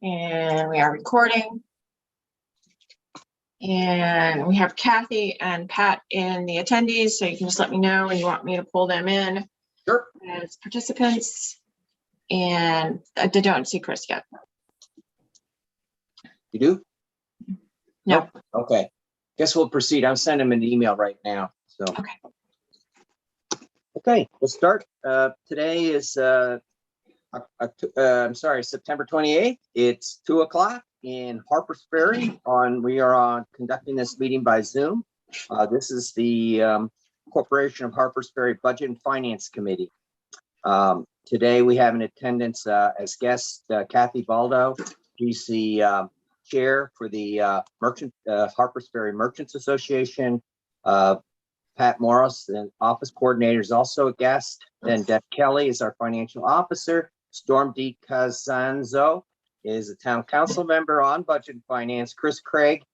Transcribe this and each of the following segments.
And we are recording. And we have Kathy and Pat in the attendees, so you can just let me know when you want me to pull them in. Sure. As participants. And I don't see Chris yet. You do? No. Oh, okay. Guess we'll proceed. I'm sending him an email right now. So. Okay, we'll start. Today is September 28th. It's 2:00 in Harpers Ferry. We are conducting this meeting by Zoom. This is the Corporation of Harpers Ferry Budget and Finance Committee. Today we have in attendance as guest Kathy Baldo. She's the chair for the Harpers Ferry Merchants Association. Pat Morris, the office coordinator, is also a guest. Then Deb Kelly is our financial officer. Storm D. Cazanzo is a town council member on budget and finance. Chris Craig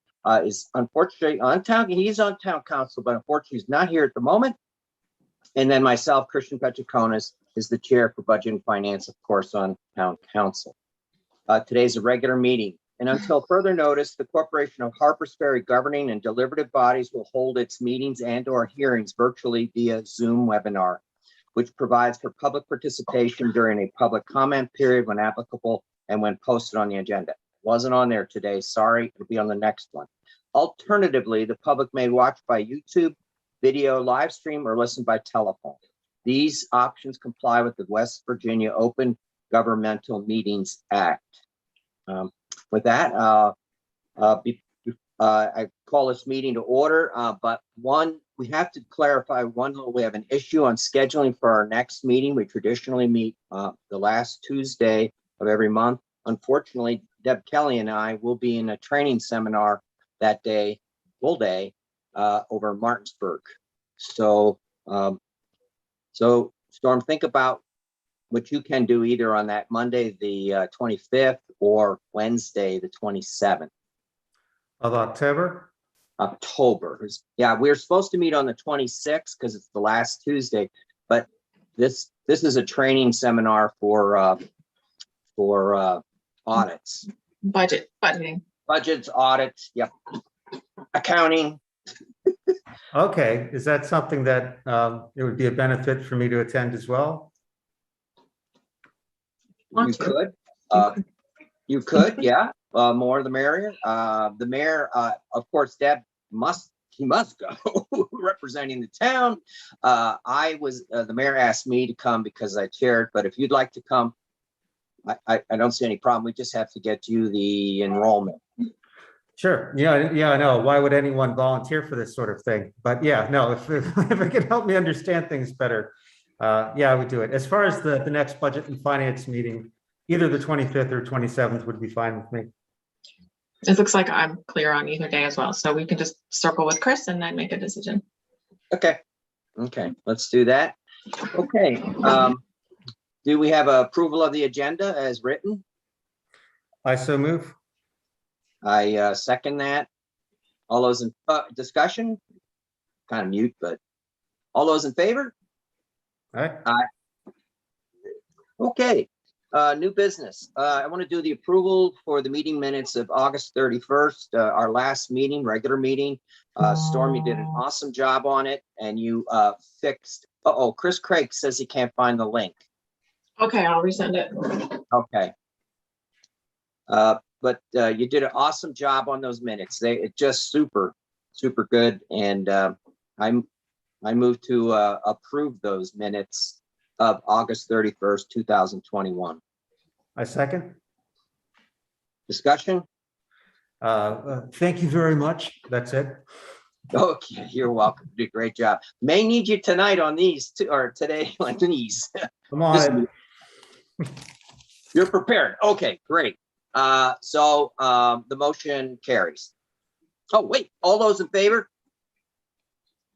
is unfortunately on town. He's on town council, but unfortunately he's not here at the moment. And then myself, Christian Petroconis, is the chair for budget and finance, of course, on town council. Today's a regular meeting. And until further notice, the Corporation of Harpers Ferry governing and deliberative bodies will hold its meetings and/or hearings virtually via Zoom webinar, which provides for public participation during a public comment period when applicable and when posted on the agenda. Wasn't on there today, sorry, it'll be on the next one. Alternatively, the public may watch by YouTube, video live stream, or listen by telephone. These options comply with the West Virginia Open Governmental Meetings Act. With that, I call this meeting to order, but we have to clarify we have an issue on scheduling for our next meeting. We traditionally meet the last Tuesday of every month. Unfortunately, Deb Kelly and I will be in a training seminar that day, full day, over in Martinsburg. So Storm, think about what you can do either on that Monday, the 25th, or Wednesday, the 27th. Of October? October. Yeah, we're supposed to meet on the 26th because it's the last Tuesday, but this is a training seminar for audits. Budgeting. Budgets, audits, yep. Accounting. Okay, is that something that it would be a benefit for me to attend as well? You could, yeah. More the merrier. The mayor, of course, Deb must go representing the town. The mayor asked me to come because I chaired, but if you'd like to come, I don't see any problem. We just have to get you the enrollment. Sure. Yeah, I know. Why would anyone volunteer for this sort of thing? But yeah, no, if it can help me understand things better, yeah, I would do it. As far as the next budget and finance meeting, either the 25th or 27th would be fine with me. It looks like I'm clear on either day as well. So we can just circle with Chris and then make a decision. Okay, let's do that. Okay, do we have approval of the agenda as written? I so move. I second that. All those in discussion? Kind of mute, but all those in favor? All right. Aye. Okay, new business. I want to do the approval for the meeting minutes of August 31st, our last meeting, regular meeting. Storm, you did an awesome job on it, and you fixed. Chris Craig says he can't find the link. Okay, I'll resend it. Okay. But you did an awesome job on those minutes. It's just super good, and I move to approve those minutes of August 31st, 2021. I second. Discussion? Thank you very much. That's it. Okay, you're welcome. You did a great job. May need you tonight on these too, or today on these. Come on. You're prepared. Okay, great. So the motion carries. Oh, wait, all those in favor?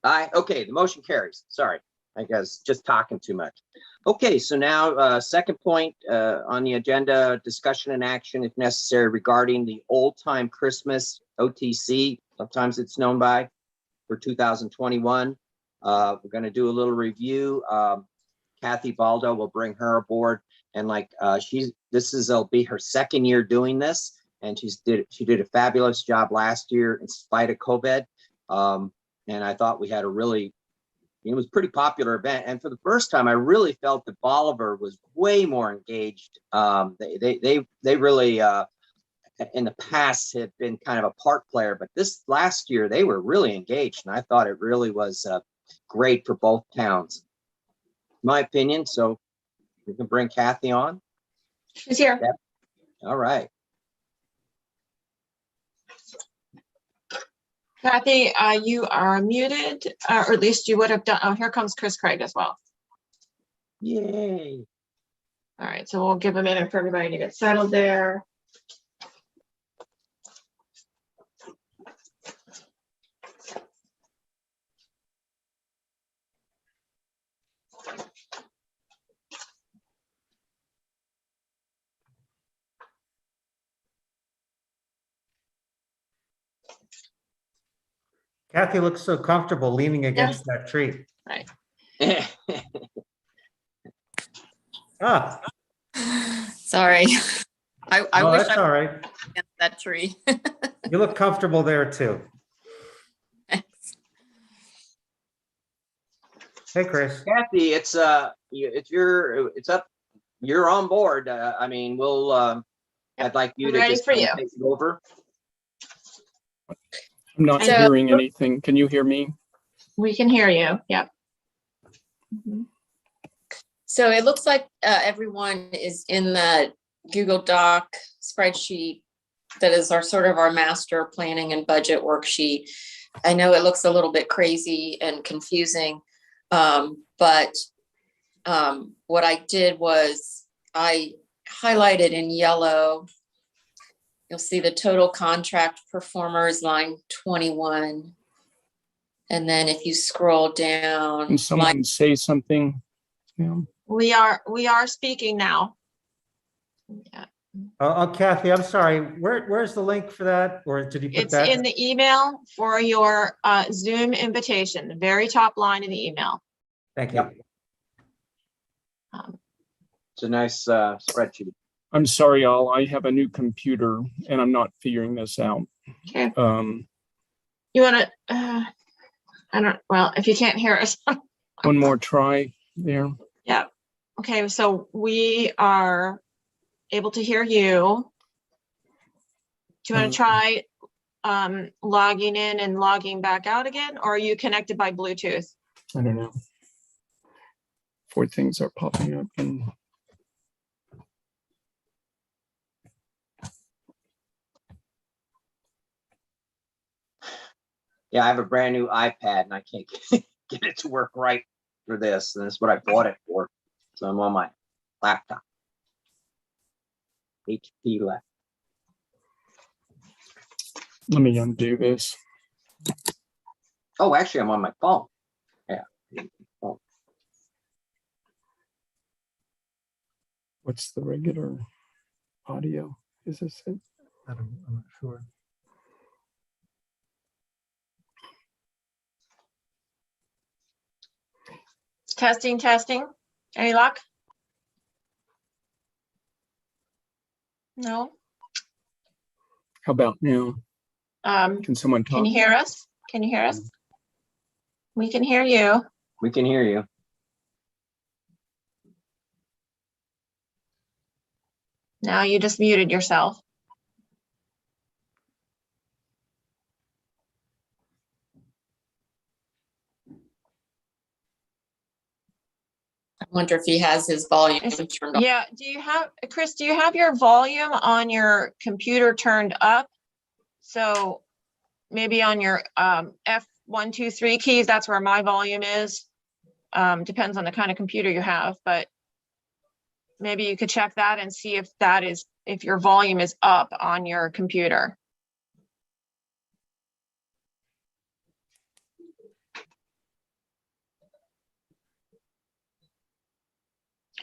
Aye. Okay, the motion carries. Sorry, I guess just talking too much. Okay, so now second point on the agenda, discussion and action if necessary regarding the Old Time Christmas OTC, sometimes it's known by, for 2021. We're going to do a little review. Kathy Baldo will bring her aboard, And like, will be her second year doing this. And she did a fabulous job last year in spite of COVID. And I thought we had it was a pretty popular event. And for the first time, I really felt that Bolivar was way more engaged. They really, in the past have been kind of a part player, but this last year they were really engaged. And I thought it really was great for both towns, my opinion. So we can bring Kathy on. She's here. Yep. All right. Kathy, you are muted, or at least you would have done. Oh, here comes Chris Craig as well. Yay. All right, so we'll give a minute for everybody to get settled there. Kathy looks so comfortable leaning against that tree. Right. Ah, Sorry. I no, wish that's I all right. was against that tree. You look comfortable there too. Hey, Chris. Kathy, it's up. You're on board. I mean, I'd like you I'm to ready just for kind of you. take it over. I'm not So- hearing anything. Can you hear me? We can hear you. Yep. So it looks like everyone is in the Google Doc spreadsheet that is our master planning and budget worksheet. I know it looks a little bit crazy and confusing, but what I did was I highlighted in yellow. You'll see the total contract performers, line 21. And then if you scroll down, Can someone say something? Yeah. We are speaking now. Yeah. Kathy, I'm sorry. Where's the link for that? Or did you put It's that? in the email for your Zoom invitation, the very top line of the email. Thank you. It's a nice spreadsheet. I'm sorry, all. I have a new computer and I'm not figuring this out. Okay. Um, You want to, well, if you can't hear us. one more try there. Yeah. Okay, so we are able to hear you. Do you want to try logging in and logging back out again, or are you connected by Bluetooth? I don't know. 4 things are popping up and Yeah, I have a brand new iPad and I can't get it to work right for this. And that's what I bought it for. So I'm on my laptop. HP laptop. let me undo this. Oh, actually, I'm on my phone. Yeah. Oh, What's the regular audio? Is this it? I'm not sure. Testing, testing. Any luck? No. How about now? Can someone talk? Can you hear us? Can you hear us? We can hear you. we can hear you. Now you just muted yourself. I wonder if he has his volume turned on. Yeah, Chris, do you have your volume on your computer turned up? So maybe on your F123 keys, that's where my volume is. Depends on the kind of computer you have, but maybe you could check that and see if your volume is up on your computer.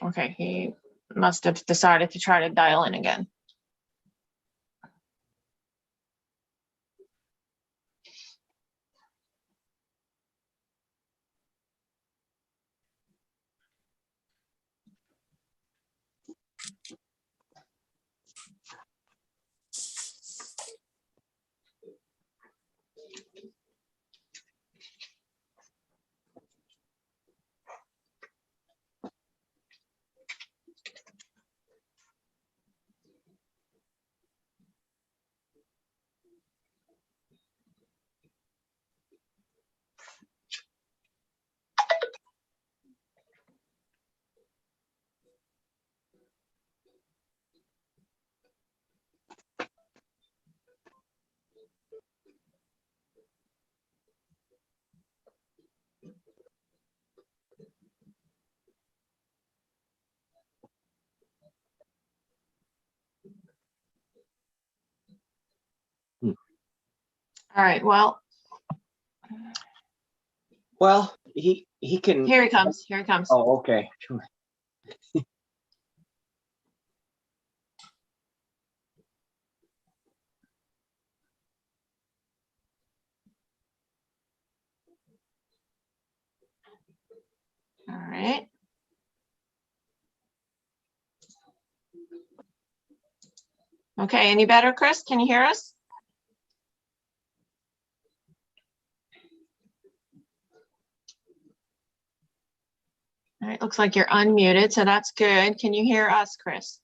Okay, he must have decided to try to dial in again. All right, well, Well, he can. here he comes. Here he comes. Oh, okay. All right. Okay, any better, Chris? Can you hear us? All right, looks like you're unmuted, so that's good. Can you hear us, Chris?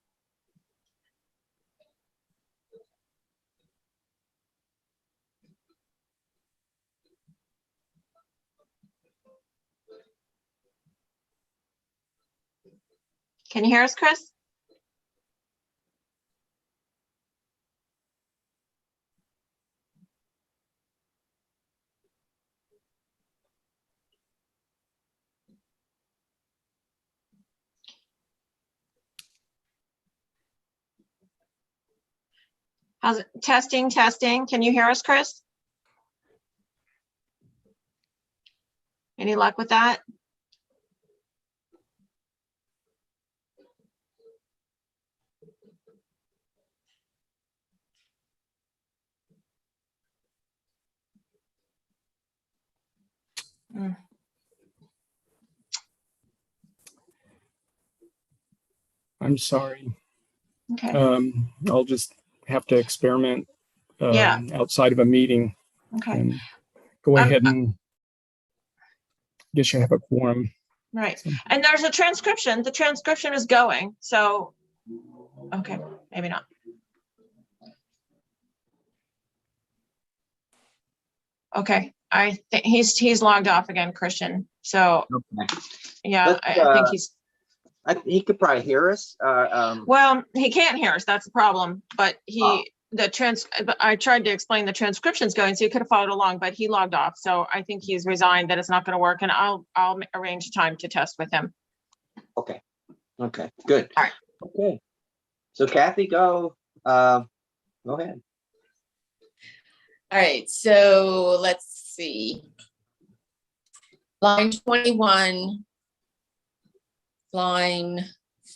Can you hear us, Chris? How's it? Testing, testing. Can you hear us, Chris? Any luck with that? Mm, I'm sorry. okay, I'll just have to experiment Yeah. outside of a meeting okay, and go ahead and guess you have a quorum. right. So, And there's a transcription. The transcription is going, so, okay, maybe not. Okay, I think he's logged off again, Christian. So, Okay. yeah, Let's, I think he's, He could probably hear us. well, he can't hear us. That's the problem. But I tried to explain the transcription's going, so he could have followed along, but he logged off. So I think he's resigned that it's not going to work, and I'll arrange a time to test with him. Okay. Okay, good. All right. Okay. So Kathy, go ahead. All right, so let's see. Line 21, line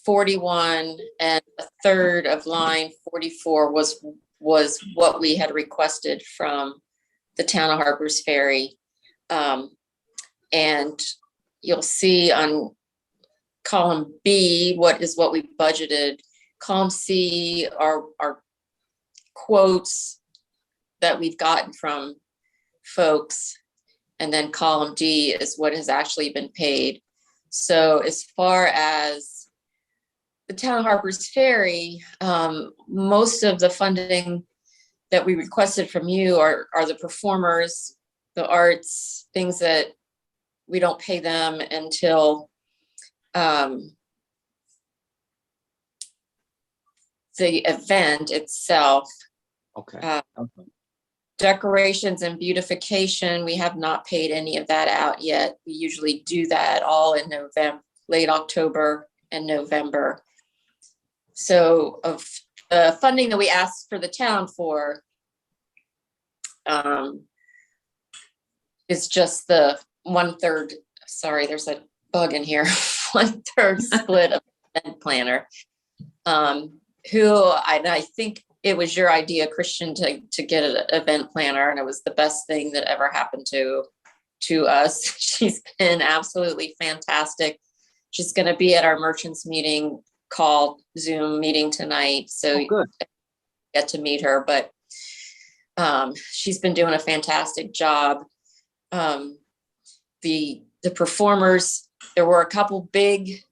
41, and a third of line 44 was what we had requested from the town of Harper's Ferry. And you'll see on column B, what we budgeted. Column C are quotes that we've gotten from folks. And then column D is what has actually been paid. So as far as the town of Harper's Ferry, most of the funding that we requested from you are the performers, the arts, things that we don't pay them until the event itself. Okay. Okay. Decorations and beautification, we have not paid any of that out yet. We usually do that all in November, late October and November. So of the funding that we asked for the town for is just the 1/3, sorry, there's a bug in here, 1/3 split of event planner. I think it was your idea, Christian, to get an event planner, and it was the best thing that ever happened to us. She's been absolutely fantastic. She's going to be at our merchants meeting called Zoom meeting tonight, so Oh, good. get to meet her. But she's been doing a fantastic job. The performers, there were a couple big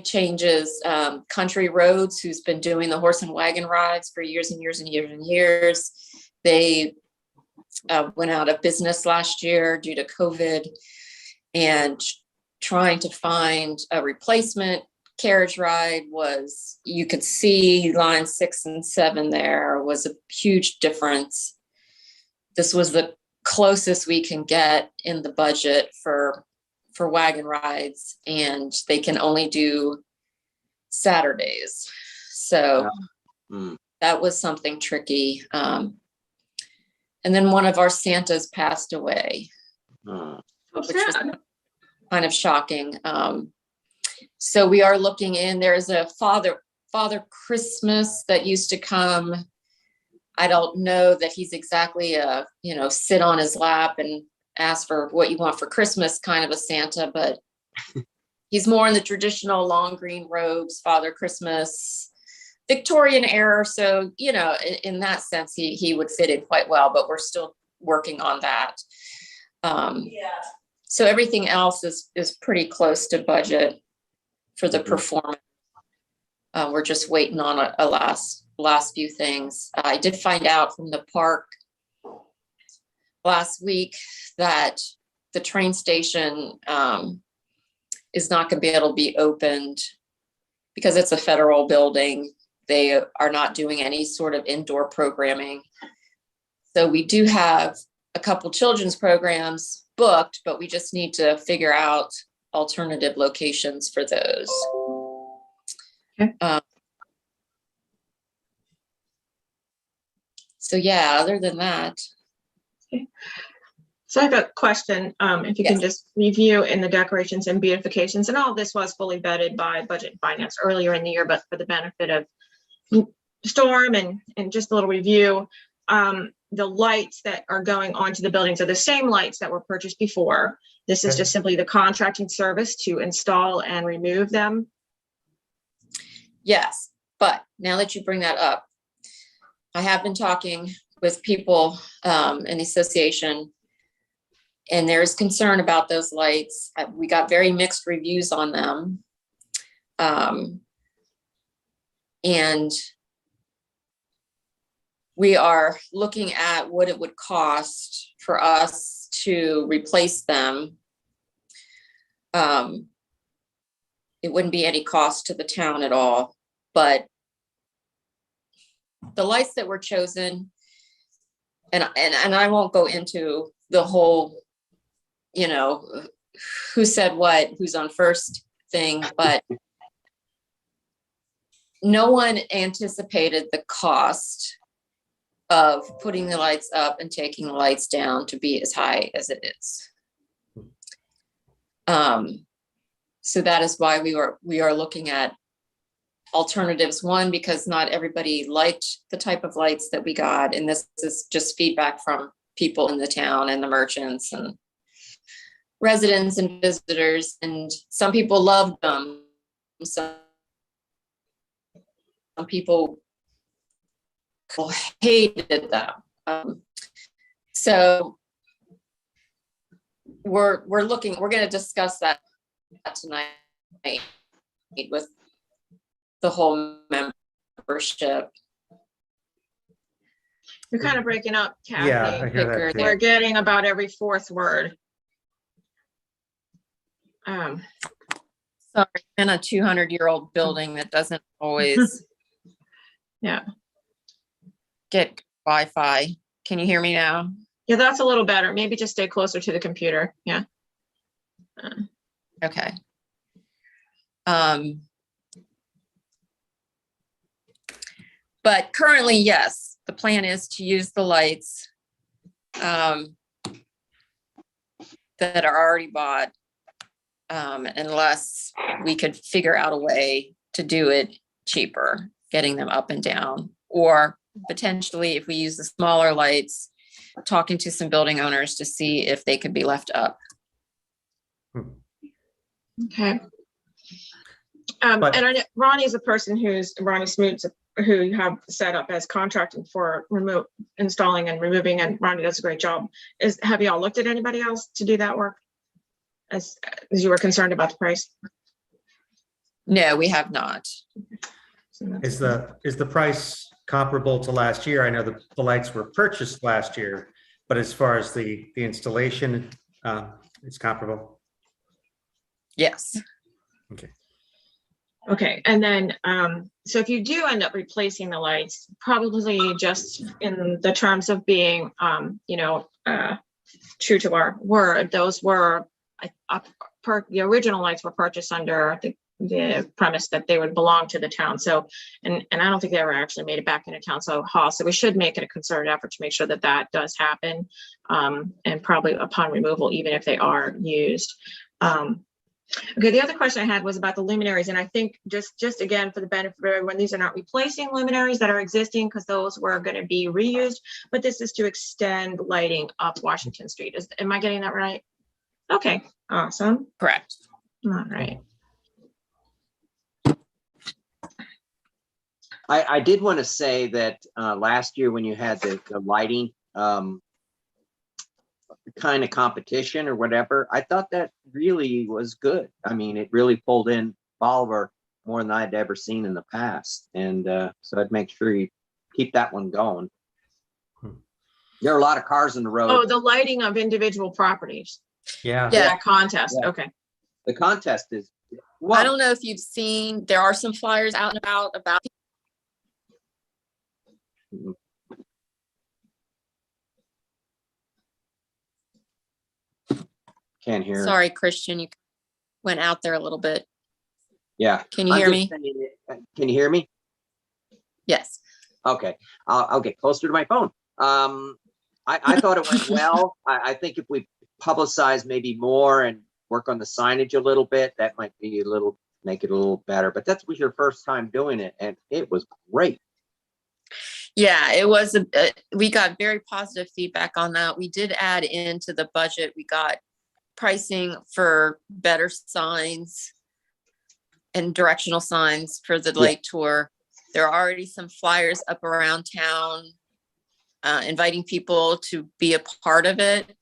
changes. Country Roads, who's been doing the horse and wagon rides for years and years and years and years, they went out of business last year due to COVID, and trying to find a replacement carriage ride was, you could see line 6 and 7 there was a huge difference. This was the closest we can get in the budget for wagon rides, and they can only do Saturdays. So that was something tricky. And then one of our Santas passed away, Hmm. which was kind of shocking. So we are looking in, there's a Father Christmas that used to come. I don't know that he's exactly sit on his lap and ask for what you want for Christmas kind of a Santa, but he's more in the traditional long green robes, Father Christmas, Victorian era. So, in that sense, he would fit in quite well, but we're still working on that. So everything else is pretty close to budget for the performance. We're just waiting on a last few things. I did find out from the park last week that the train station is not going to be able to be opened because it's a federal building. They are not doing any sort of indoor programming. So we do have a couple children's programs booked, but we just need to figure out alternative locations for those. Okay. So yeah, other than that, So I have a question, if you can just review in the decorations and beautifications, and all this was fully vetted by Budget and Finance earlier in the year, but for the benefit of Storm and just a little review, the lights that are going onto the buildings are the same lights that were purchased before. This is Okay. just simply the contracting service to install and remove them. yes, but now that you bring that up, I have been talking with people in the association, and there's concern about those lights. We got very mixed reviews on them. And we are looking at what it would cost for us to replace them. It wouldn't be any cost to the town at all, but the lights that were chosen, and I won't go into the whole, who said what, who's on first thing, but no one anticipated the cost of putting the lights up and taking the lights down to be as high as it is. So that is why we are looking at alternatives. One, because not everybody liked the type of lights that we got, and this is just feedback from people in the town and the merchants and residents and visitors, and some people loved them. Some people hated them. So we're going to discuss that tonight with the whole membership. You're kind of breaking up, Kathy. Yeah, I hear that too. We're getting about every fourth word. Sorry, in a 200-year-old building that doesn't always Yeah. get Wi-Fi. Can you hear me now? Yeah, that's a little better. Maybe just stay closer to the computer. Yeah. Okay. But currently, yes, the plan is to use the lights that are already bought, unless we could figure out a way to do it cheaper, getting them up and down, or potentially if we use the smaller lights, talking to some building owners to see if they could be left up. Okay. But- And I know Ronnie is a person Ronnie Smoots, who you have set up as contracting for installing and removing, and Ronnie does a great job. Have y'all looked at anybody else to do that work? As you were concerned about the price? No, we have not. So that's- Is the price comparable to last year? I know the lights were purchased last year, but as far as the installation, it's comparable. Yes. Okay, and then, so if you do end up replacing the lights, probably just in the terms of being, true to our word, those were, the original lights were purchased under the the premise that they would belong to the town. So, and I don't think they ever actually made it back into town hall. So we should make it a concerted effort to make sure that that does happen. And probably upon removal, even if they are used. Okay, the other question I had was about the luminaries, and I think just again, for the benefit of everyone, these are not replacing luminaries that are existing, because those were going to be reused, but this is to extend lighting up Washington Street. Am I getting that right? Okay, awesome. Correct. All right. I did want to say that last year when you had the lighting kind of competition or whatever, I thought that really was good. I mean, it really pulled in Bolivar more than I'd ever seen in the past. And so I'd make sure you keep that one going. There are a lot of cars in the road. Oh, the lighting of individual properties. Yeah. Yeah. That contest. Yeah. Okay. The contest is, I well, don't know if you've seen, there are some flyers out and about. can't hear. Sorry, Christian, you went out there a little bit. Yeah. Can you I'm hear just me? saying, can you hear me? Yes. Okay, I'll get closer to my phone. I thought it went well. I think if we publicize maybe more and work on the signage a little bit, that might be make it a little better. But that was your first time doing it, and it was great. Yeah, it was, we got very positive feedback on that. We did add into the budget, we got pricing for better signs and directional signs for the light tour. There are already some flyers up around town, inviting people to be a part of it.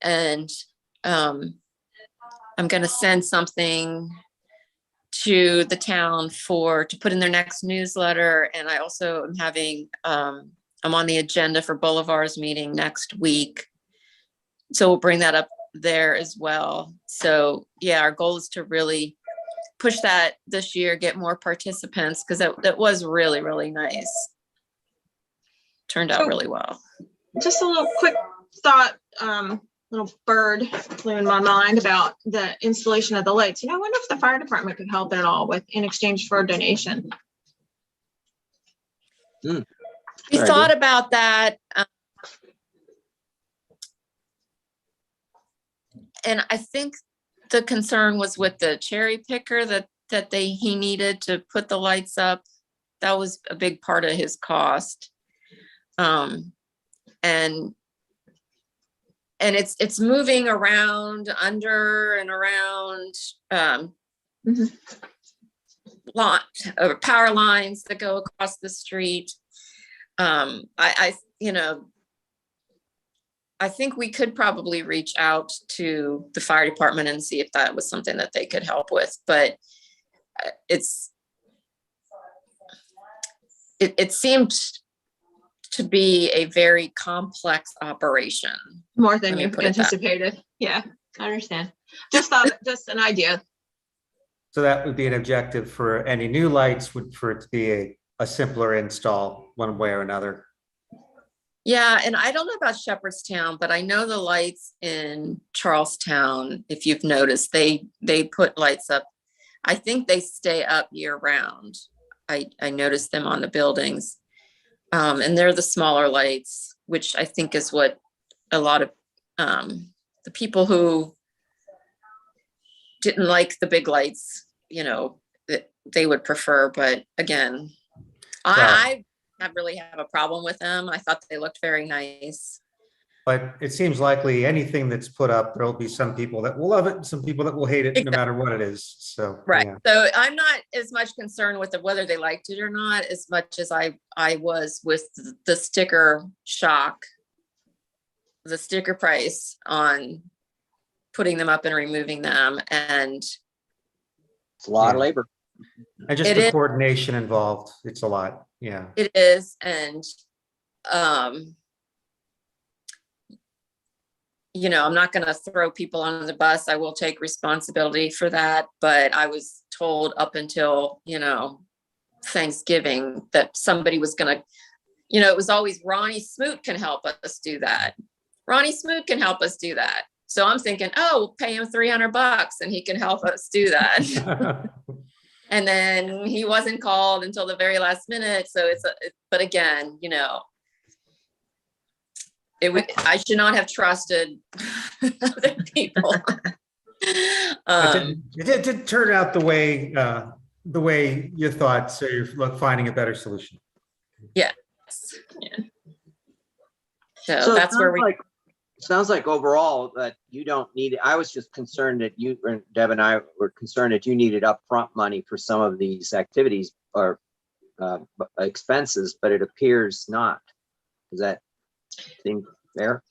And I'm going to send something to the town to put in their next newsletter. And I also am having, I'm on the agenda for Boulevard's meeting next week. So we'll bring that up there as well. So yeah, our goal is to really push that this year, get more participants, because that was really, really nice. Turned out So- really well. Just a little quick thought, little bird flew in my mind about the installation of the lights. I wonder if the fire department could help at all in exchange for a donation. We Very thought about that. And I think the concern was with the cherry picker that he needed to put the lights up. That was a big part of his cost. And it's moving around under and around power lines that go across the street. I think we could probably reach out to the fire department and see if that was something that they could help with, but it seemed to be a very complex operation. More than Let me you put it that way. anticipated. Yeah, I understand. Just an idea. So that would be an objective for any new lights, for it to be a simpler install one way or another. Yeah, and I don't know about Shepherdstown, but I know the lights in Charlestown, if you've noticed, they put lights up. I think they stay up year round. I noticed them on the buildings. And they're the smaller lights, which I think is what a lot of the people who didn't like the big lights, that they would prefer. But again, I really have a problem with them. I thought they looked very nice. But it seems likely anything that's put up, there'll be some people that will love it and some people that will hate it, no matter what it is. So, Right. yeah. So I'm not as much concerned with whether they liked it or not, as much as I was with the sticker shock, the sticker price on putting them up and removing them. And It's a lot of Yeah. labor. And just It the is. coordination involved, it's a lot. Yeah. it is, and I'm not going to throw people under the bus. I will take responsibility for that. But I was told up until, Thanksgiving that somebody was going to, it was always Ronnie Smoot can help us do that. Ronnie Smoot can help us do that. So I'm thinking, oh, we'll pay him $300 and he can help us do that. And then he wasn't called until the very last minute. So but again, you know, I should not have trusted other people. It didn't turn out the way you thought, so you're finding a better solution. Yeah. So So it that's where sounds like overall that you don't need, I was just concerned that you, Deb and I were concerned that you needed upfront money for some of these activities or expenses, but it appears not. Does that seem fair?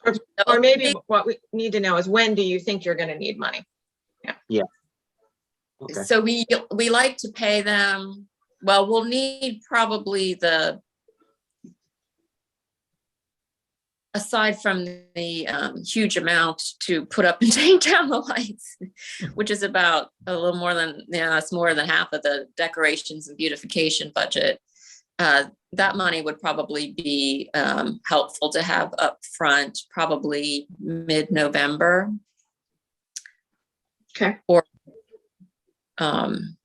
Or maybe what we need to know is when do you think you're gonna need money? Okay. So we like to pay them, well, we'll need probably aside from the huge amount to put up and take down the lights, which is about a little more than, it's more than half of the decorations and beautification budget. That money would probably be helpful to have up front, probably mid-November. Okay. And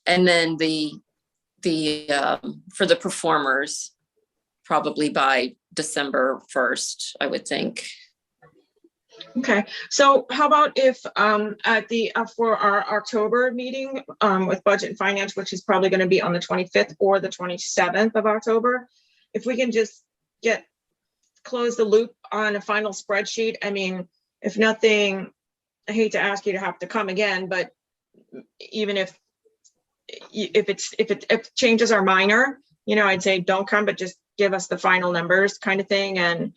then for the performers, probably by December 1st, I would think. Okay, so how about if at the for our October meeting with Budget and Finance, which is probably going to be on the 25th or the 27th of October, if we can just close the loop on a final spreadsheet. I mean, if nothing, I hate to ask you to have to come again, but even if changes are minor, you know, I'd say don't come, but just give us the final numbers kind of thing. And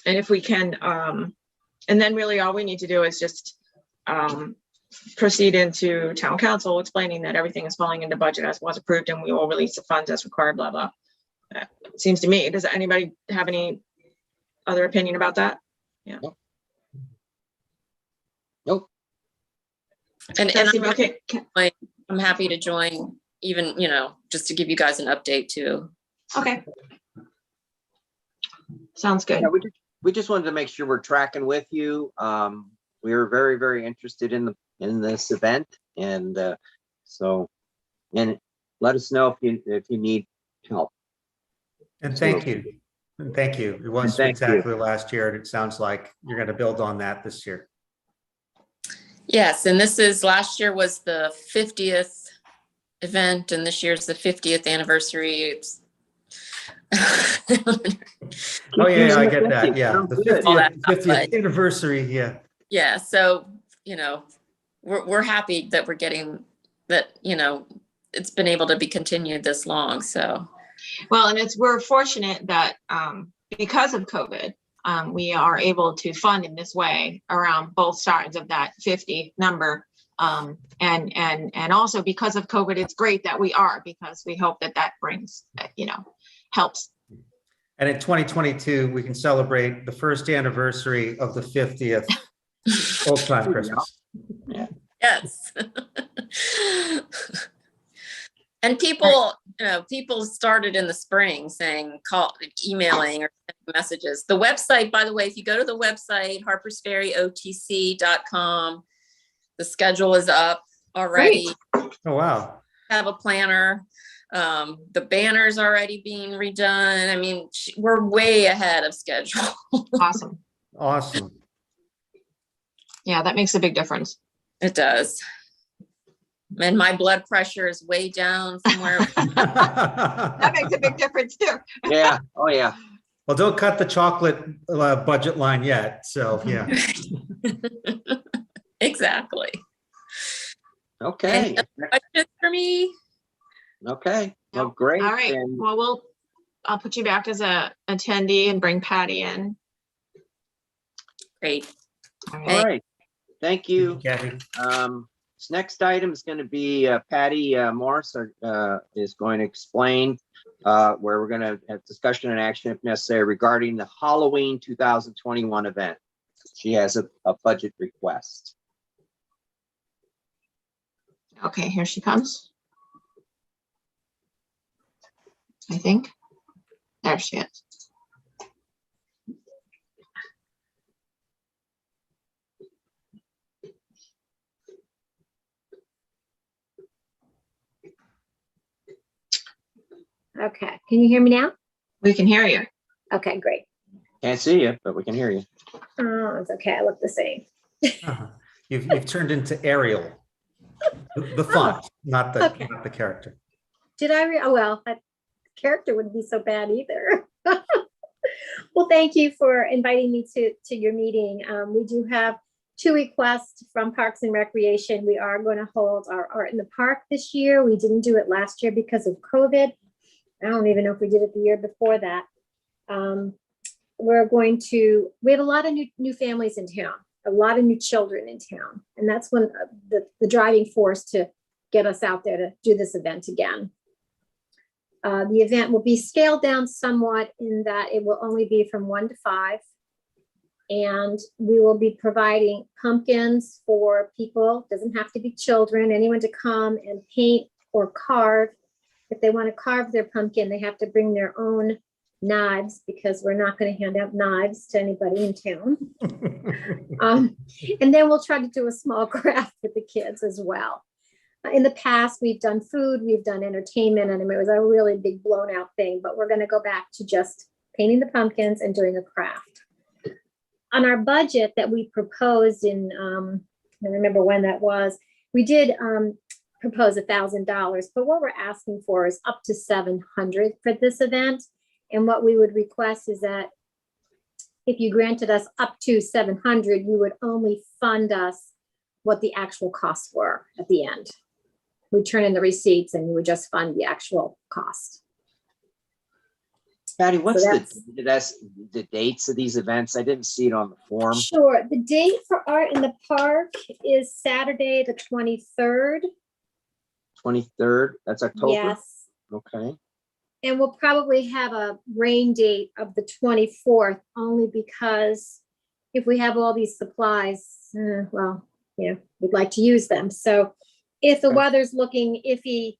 if we can, and then really all we need to do is just proceed into town council explaining that everything is falling into budget as was approved and we will release the funds as required, blah, blah. It seems to me. Does anybody have any other opinion about that? Yeah. Nope. And Okay. I'm happy to join, even, you know, just to give you guys an update too. Okay. Sounds good. Yeah, we just wanted to make sure we're tracking with you. We are very, very interested in this event, and and let us know if you need help. And thank you. And thank you. It was Thank you. spectacular last year, and it sounds like you're going to build on that this year. Yes, and last year was the 50th event and this year's the 50th anniversary. It's Oh yeah, I get that. Yeah, Sounds the good. 50th anniversary. Yeah. Yeah, so, you know, we're happy that we're getting that, you know, it's been able to be continued this long, so. Well, and we're fortunate that because of COVID, we are able to fund in this way around both sides of that 50 number. And also because of COVID, it's great that we are, because we hope that brings, you know, helps. And in 2022, we can celebrate the first anniversary of the 50th Old Time Christmas. Yes. And people, you know, people started in the spring saying, emailing or messages. The website, by the way, if you go to the website, harpersferryotc.com, the schedule is up already. Great. Oh, wow. Have a planner. The banner's already being redone. I mean, we're way ahead of schedule. Awesome. Awesome. Yeah, that makes a big difference. It does. And my blood pressure is way down from where. That makes a big difference too. Yeah. Oh, yeah. Well, don't cut the chocolate budget line yet. So, yeah. Exactly. Okay. Questions for me? Okay. Well, great. All right. And Well, I'll put you back as a attendee and bring Patty in. Great. All all right. right. Thank you. Kathy. This next item is going to be Patty Morris is going to explain where we're going to have discussion and action if necessary regarding the Halloween 2021 event. She has a budget request. Okay, here she comes. I think. There she is. Okay, can you hear me now? We can hear you. Okay, great. Can't see you, but we can hear you. Oh, it's okay, I look the same. Uh-huh. You've turned into Ariel. The font, not the, Okay. not the character. Did I, oh, well, that character wouldn't be so bad either. Well, thank you for inviting me to your meeting. We do have 2 requests from Parks and Recreation. We are going to hold our Art in the Park this year. We didn't do it last year because of COVID. I don't even know if we did it the year before that. We have a lot of new families in town, a lot of new children in town. And that's when the driving force to get us out there to do this event again. The event will be scaled down somewhat in that it will only be from 1 to 5. And we will be providing pumpkins for people, doesn't have to be children, anyone to come and paint or carve. If they want to carve their pumpkin, they have to bring their own knives because we're not going to hand out knives to anybody in town. And then we'll try to do a small craft for the kids as well. In the past, we've done food, we've done entertainment, and it was a really big blown out thing, but we're going to go back to just painting the pumpkins and doing a craft. On our budget that we proposed in, I remember when that was, we did propose $1,000, but what we're asking for is up to $700 for this event. And what we would request is that if you granted us up to $700, you would only fund us what the actual costs were at the end. We turn in the receipts and you would just fund the actual cost. Patty, what's that's- the dates of these events? I didn't see it on the form. Sure. The date for Art in the Park is Saturday, the 23rd. 23rd, that's October? Yes. Okay. And we'll probably have a rain date of the 24th, only because if we have all these supplies, well, we'd like to use them. So if the Okay. weather's looking iffy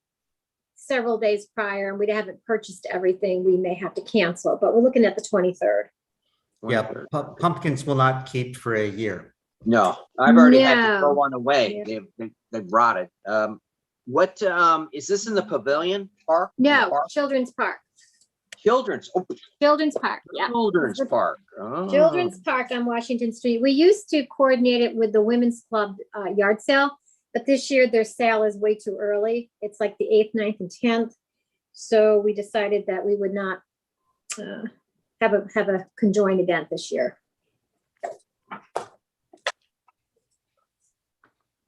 several days prior and we haven't purchased everything, we may have to cancel, but we're looking at the 23rd. Yeah, 23rd. pumpkins will not keep for a year. No, I've already had to No. throw one away. Yeah. They've rotted. What, is this in the pavilion park? No, Park? Children's Park. Children's, Children's Park, yeah. Children's Park. Oh. Children's Park on Washington Street. We used to coordinate it with the Women's Club yard sale, but this year their sale is way too early. It's like the 8th, 9th, and 10th. So we decided that we would not have a conjoined event this year.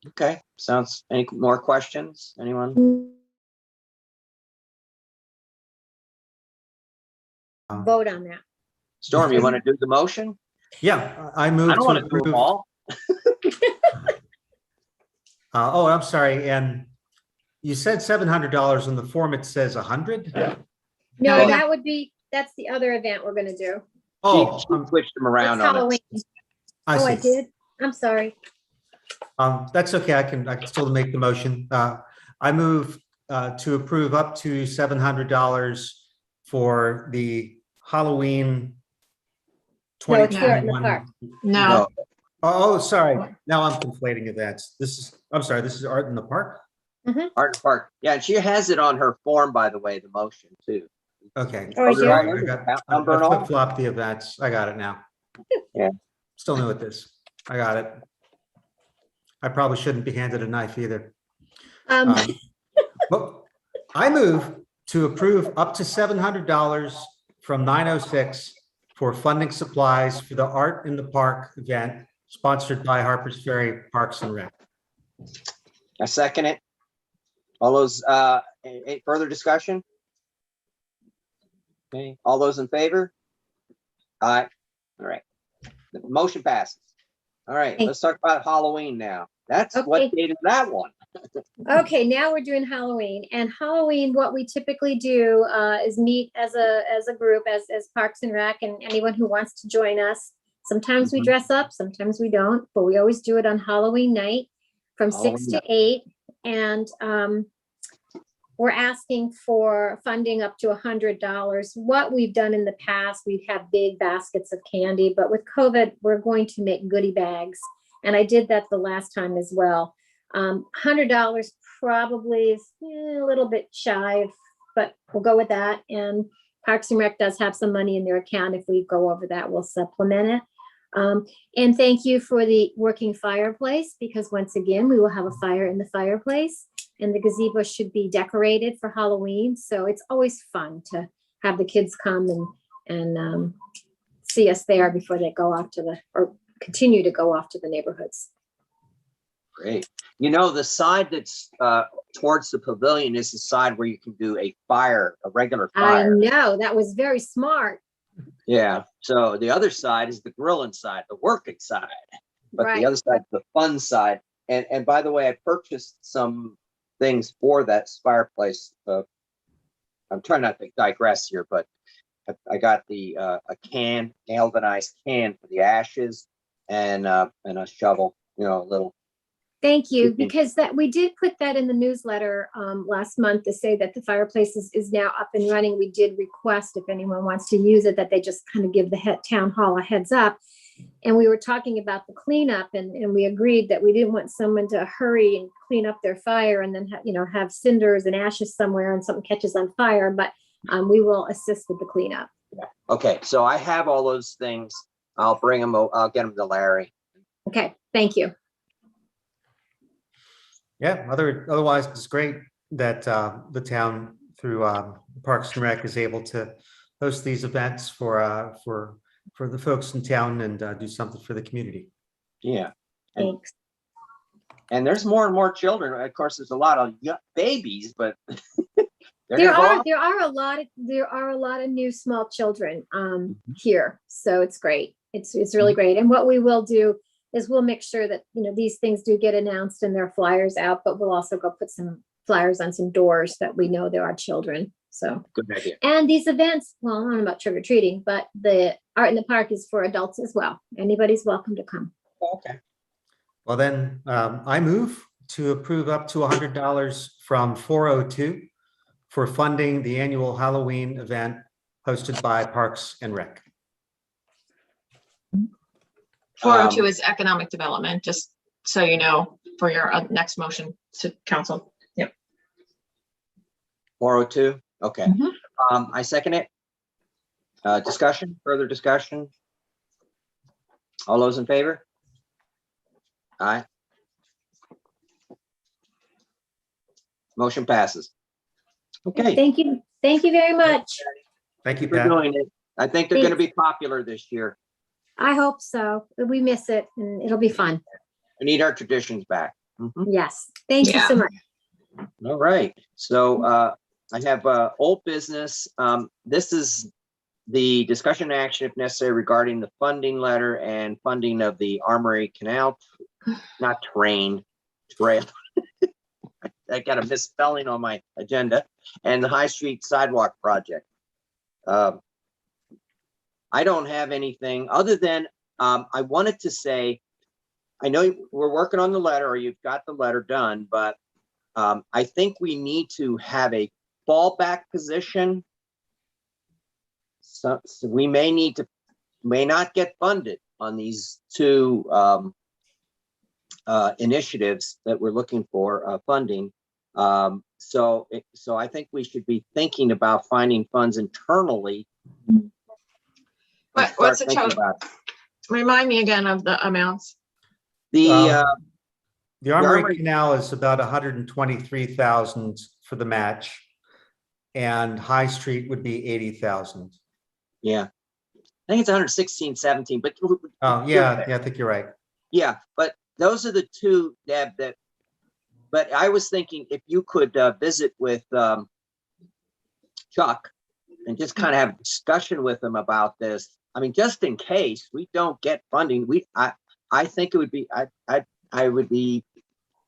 Okay, any more questions? Anyone? Vote on that. Storm, you want to do the motion? Yeah, I move I don't to want to do them approve. all. Oh, I'm sorry. And you said $700 in the form. It says 100. No, No. that's the other event we're gonna do. Oh, She switched them around It's on Halloween. it. I Oh, I see. did? I'm sorry. That's okay. I can still make the motion. I move to approve up to $700 for the Halloween No, it's Art in the 2021. Park. No, Oh, sorry. Now I'm conflating events. I'm sorry, this is Art in the Park? Art and Park. Yeah, and she has it on her form, by the way, the motion too. Okay. Oh, I do? I flip-flopped the events. I got it now. Yeah. Still new at this. I got it. I probably shouldn't be handed a knife either. But I move to approve up to $700 from 906 for funding supplies for the Art in the Park event sponsored by Harpers Ferry Parks and Rec. I second it. All those, any further discussion? Okay, all those in favor? Aye. All right. The motion passes. All right, Thank- let's talk about Halloween now. What Okay. date is that one? Okay, now we're doing Halloween. And Halloween, what we typically do is meet as a group, as Parks and Rec, and anyone who wants to join us. Sometimes we Mhm. dress up, sometimes we don't, but we always do it on Halloween night from 6 to 8. And we're asking for funding up to $100. What we've done in the past, we have big baskets of candy, but with COVID, we're going to make goodie bags. And I did that the last time as well. $100 probably is a little bit shy of but we'll go with that. And Parks and Rec does have some money in their account. If we go over that, we'll supplement it. And thank you for the working fireplace, because once again, we will have a fire in the fireplace, and the gazebo should be decorated for Halloween. So it's always fun to have the kids come and see us there before they go off or continue to go off to the neighborhoods. Great. You know, the side that's towards the pavilion is the side where you can do a regular I fire. know, that was very smart. Yeah. So the other side is the grilling side, the working side. But Right. the other side, the fun side. And by the way, I purchased some things for that fireplace. I'm trying not to digress here, but I got a galvanized can for the ashes and a shovel, a little. Thank you, Mhm. because we did put that in the newsletter last month to say that the fireplace is now up and running. We did request, if anyone wants to use it, that they just kind of give the town hall a heads up. And we were talking about the cleanup, and we agreed that we didn't want someone to hurry and clean up their fire and then have cinders and ashes somewhere and something catches on fire, but we will assist with the cleanup. Okay, so I have all those things. I'll bring them. I'll get them to Larry. Okay, thank you. Yeah, otherwise, it's great that the town through Parks and Rec is able to host these events for the folks in town and do something for the community. Yeah. And, Thanks. and there's more and more children. Of course, there's a lot of babies, but There are a lot of new small children here, so it's great. It's really great. And what we will do is we'll make sure that these things do get announced and there are flyers out, but we'll also go put some flyers on some doors that we know there are children. So Good idea. and these events, well, I don't know about trick or treating, but the art in the park is for adults as well. Anybody's welcome to come. Okay. Well, then I move to approve up to $100 from 402 for funding the annual Halloween event hosted by Parks and Rec. 402 is economic development, just so you know, for your next motion to council. Yep. 402. Okay. Mhm. I second it. Further discussion? All those in favor? Aye. Motion passes. Okay. Thank you. Thank you very much. Thank you, For Pat. doing it. I think they're going to be popular this year. I hope so. We miss it and it'll be fun. We need our traditions back. Mhm. Yes. Thank you Yeah. so much. All right. So I have old business. This is the discussion and action, if necessary, regarding the funding letter and funding of the Armory Canal, not trail. I got a misspelling on my agenda, and the High Street Sidewalk Project. I don't have anything other than I wanted to say, I know we're working on the letter, or you've got the letter done, but I think we need to have a fallback position. So we may not get funded on these two initiatives that we're looking for funding. So I think we should be thinking about finding funds internally. What's the Start thinking total? about it. Remind me again of the amounts. The The Armory Armory- Canal is about 123,000 for the match, and High Street would be 80,000. yeah, I think it's 116, 17, but Oh, yeah, I think you're right. yeah, but those are the two, Deb, but I was thinking if you could visit with Chuck and just kind of have a discussion with him about this. I mean, just in case we don't get funding, I think it would be, I would be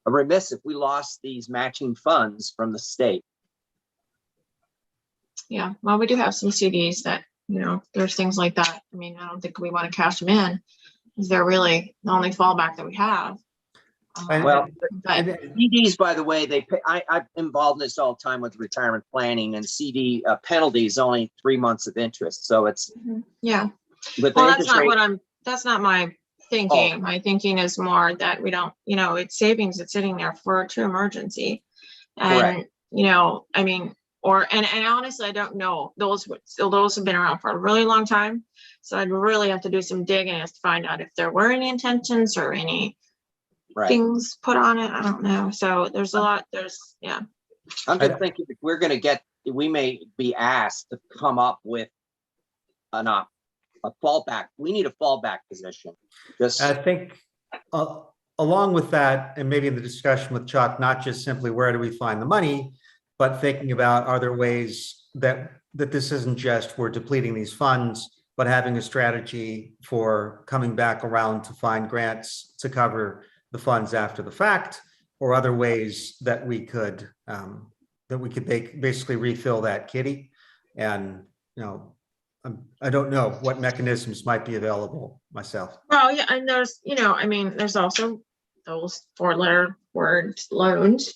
remiss if we lost these matching funds from the state. Yeah, well, we do have some CDs that, there's things like that. I mean, I don't think we want to cash them in, because they're really the only fallback that we have. And- Well, But CDs, by the way, they pay, I'm involved in this all the time with retirement planning, and CD penalties only 3 months of interest. So it's yeah, with the well, that's interest not rate. what that's not my thinking. My thinking is more that we don't, it's savings that's sitting there for a true emergency. And, Correct. I mean, and honestly, I don't know. Those have been around for a really long time. So I'd really have to do some digging as to find out if there were any intentions or any Right. things put on it. I don't know. So there's a lot, yeah. I'm just thinking if we're gonna we may be asked to come up with a fallback. We need a fallback position. Just, I think along with that, and maybe in the discussion with Chuck, not just simply where do we find the money, but thinking about are there ways that this isn't just we're depleting these funds, but having a strategy for coming back around to find grants to cover the funds after the fact, or other ways that we could basically refill that kitty. And, you know, I don't know what mechanisms might be available myself. Well, yeah, and there's, I mean, there's also those 4-letter word loans.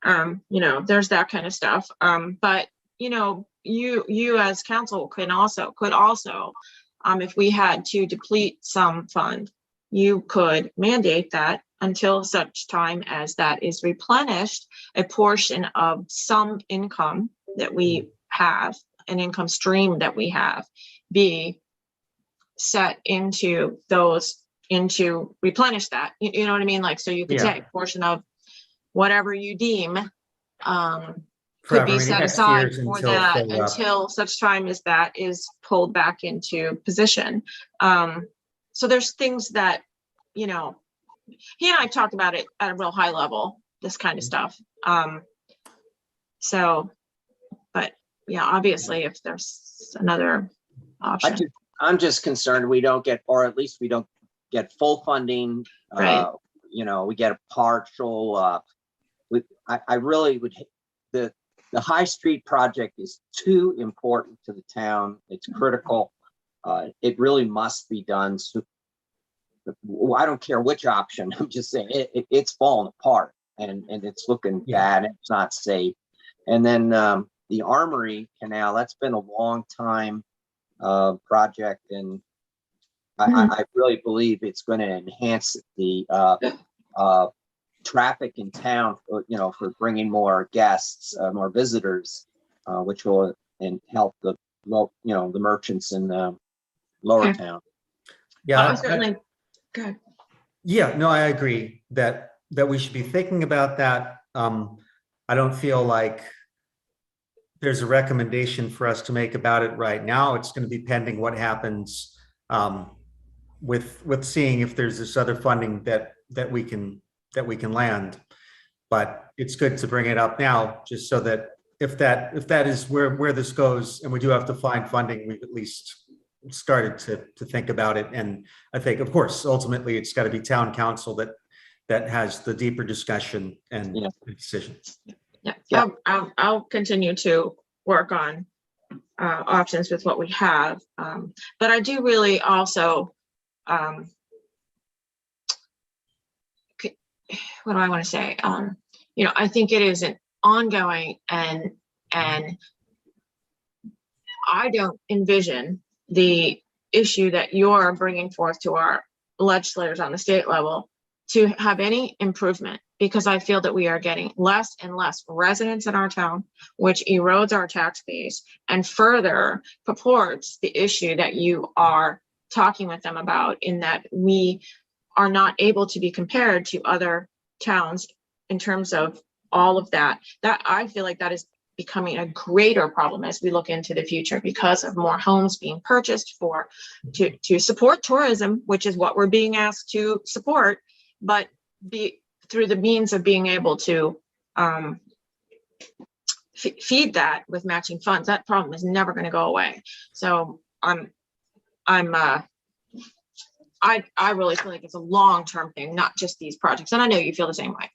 There's that kind of stuff. But you as council could also, if we had to deplete some fund, you could mandate that until such time as that is replenished, a portion of some income that we have, an income stream that we have, be set into replenish that. You know what I mean? Like, so you could Yeah. take a portion of whatever you deem could Forever, be I mean, set X aside years for until that full up. until such time as that is pulled back into position. So there's things that, he and I talked about it at a real high level, this kind of stuff. But yeah, obviously if there's another option. I'm just concerned we don't get, or at least we don't get full funding. Right. We get a partial, I really would, the High Street project is too important to the town. It's critical. It really must be done. So I don't care which option. I'm just saying it's falling apart and it's looking bad. And it's not safe. And then the Armory Canal, that's been a long time project, and I really believe it's going to enhance the traffic in town, for bringing more guests, more visitors, which will help the merchants in the lower town. Yeah, Certainly. Good. yeah, no, I agree that we should be thinking about that. I don't feel like there's a recommendation for us to make about it right now. It's going to be pending what happens with seeing if there's this other funding that we can land. But it's good to bring it up now, just so that if that is where this goes, and we do have to find funding, we've at least started to think about it. And I think, of course, ultimately it's got to be town council that has the deeper discussion and decision. Yeah. I'll continue to work on options with what we have. But I do really also, what do I want to say? I think it is an ongoing and I don't envision the issue that you're bringing forth to our legislators on the state level to have any improvement, because I feel that we are getting less and less residents in our town, which erodes our tax base and further purports the issue that you are talking with them about, in that we are not able to be compared to other towns in terms of all of that. That I feel like that is becoming a greater problem as we look into the future, because of more homes being purchased to support tourism, which is what we're being asked to support, but be through the means of being able to feed that with matching funds. That problem is never going to go away. So I really feel like it's a long-term thing, not just these projects. And I know you feel the same way.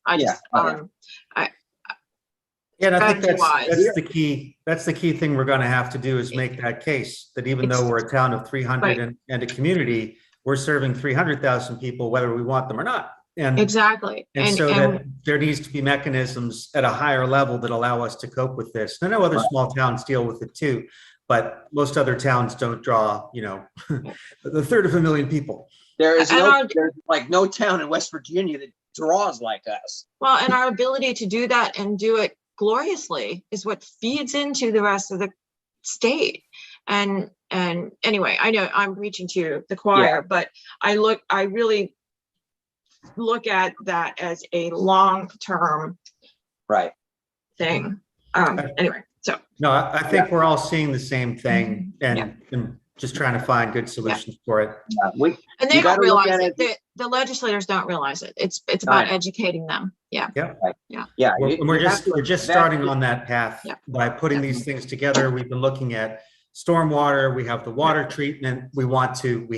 And I think Strategy-wise. that's the key. That's the key thing we're going to have to do, is make that case that even though we're a town of 300 and a community, we're serving 300,000 people, whether we want them or not. And exactly. And so that there needs to be mechanisms at a higher level that allow us to cope with this. I know other small towns deal with it too, but most other towns don't draw, the third of a million people. There's like no town in West Virginia that draws like us. Well, and our ability to do that and do it gloriously is what feeds into the rest of the state. And anyway, I know I'm reaching to the choir, but I really look at that as a long-term Right. thing. Anyway, so. No, I think we're all seeing the same thing Yeah. and just trying to find good solutions for it. And they You don't gotta look realize at it. The legislators don't realize it. It's about educating them. Yeah. Yeah. We're you have to just invest starting in- on that path Yeah. by putting Yeah. these things together. We've been looking at stormwater, we have the water treatment, we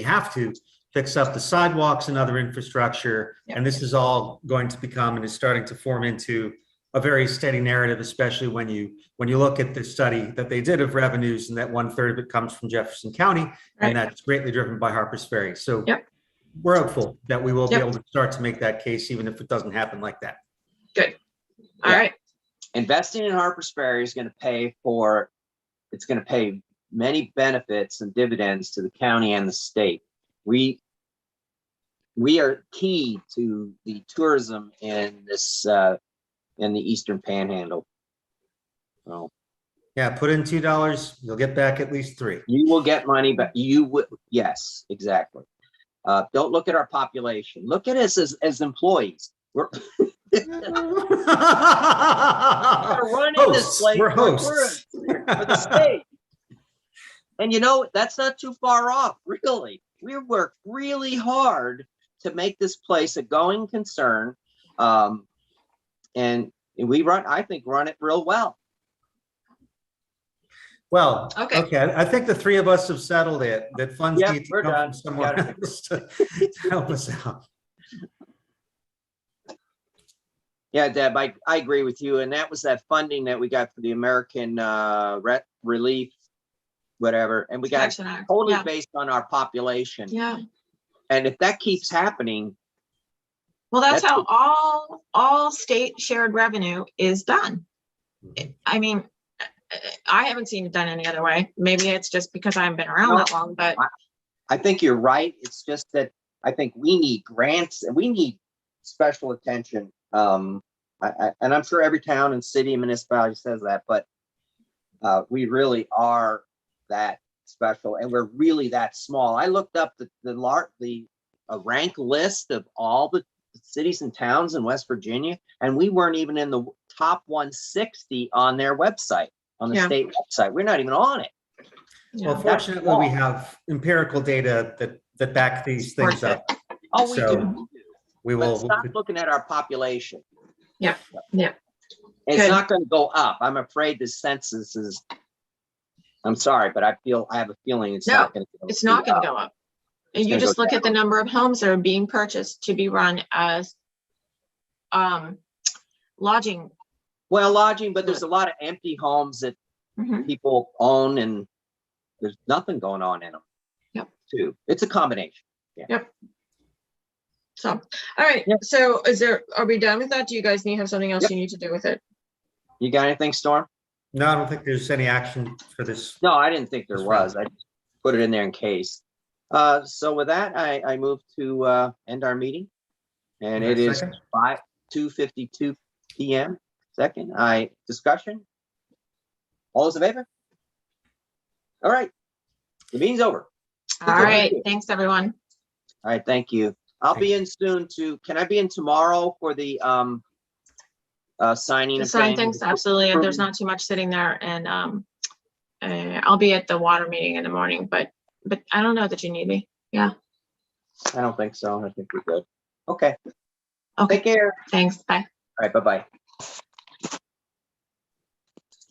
have to fix up the sidewalks and other infrastructure. Yeah. And this is all going to become and is starting to form into a very steady narrative, especially when you look at the study that they did of revenues and that 1/3 of it comes from Jefferson County, Right. and that's greatly driven by Harpers Ferry. So Yep. we're hopeful that we will be Yep. able to start to make that case, even if it doesn't happen like that. Good. All Yeah. right. Investing in Harpers Ferry is going to it's going to pay many benefits and dividends to the county and the state. We are key to the tourism in this, in the Eastern Panhandle. So Yeah, put in $2, you'll get back at least 3. you will get money, but you would, yes, exactly. Don't look at our population. Look at us as employees. We're running this place. We're like hosts. for the state. And you know, that's not too far off, really. We work really hard to make this place a going concern. And we I think run it real well. Well, Okay. okay, I think the 3 of us have settled it, that funds Yep, need to we're come done. from somewhere Got it. else to help us out. Yeah, Deb, I agree with you. And that was that funding that we got for the American Relief, whatever. And we got Protection Act. totally Yeah. based on our population. Yeah. And if that keeps happening, Well, that's That's how all state shared revenue is done. I mean, I haven't seen it done any other way. Maybe it's just because I haven't been around that long, but I think you're right. It's just that I think we need grants and we need special attention. And I'm sure every town and city and municipality says that, but we really are that special and we're really that small. I looked up a rank list of all the cities and towns in West Virginia, and we weren't even in the top 160 on their website, on the Yeah. state website. We're not even on it. Well, yeah. fortunately, we have empirical data that back these things up. Oh, we So, do. We But will, stop looking at our population. Yeah, yeah. It's Good. not going to go up. I'm afraid the census is, I'm sorry, but I have a feeling it's No, not going to. It's not going to go up. And you gonna just go look at the number of homes that are being purchased to be run as lodging. Well, lodging, but there's a lot of empty homes that Mhm. people own and there's nothing going on in them. Yep. Too. It's a combination. So, all right. Yep. So are we done with that? Do you guys have something else Yep. you need to do with it? You got anything, Storm? no, I don't think there's any action for this. No, I didn't think there That's was. I just put it in there in case. So with that, I move to end our meeting. And it is Second? 2:52 PM. Second, discussion. All those in favor? All right. The meeting's over. All right. Thanks, everyone. All right, thank you. I'll be in soon can I be in tomorrow for the signing To of sign things? things, absolutely. If there's not too much sitting there, and I'll be at the water meeting in the morning, but I don't know that you need me. Yeah. I don't think so. I think we're good. Okay, Okay. take care. Thanks. Bye. All right, bye-bye.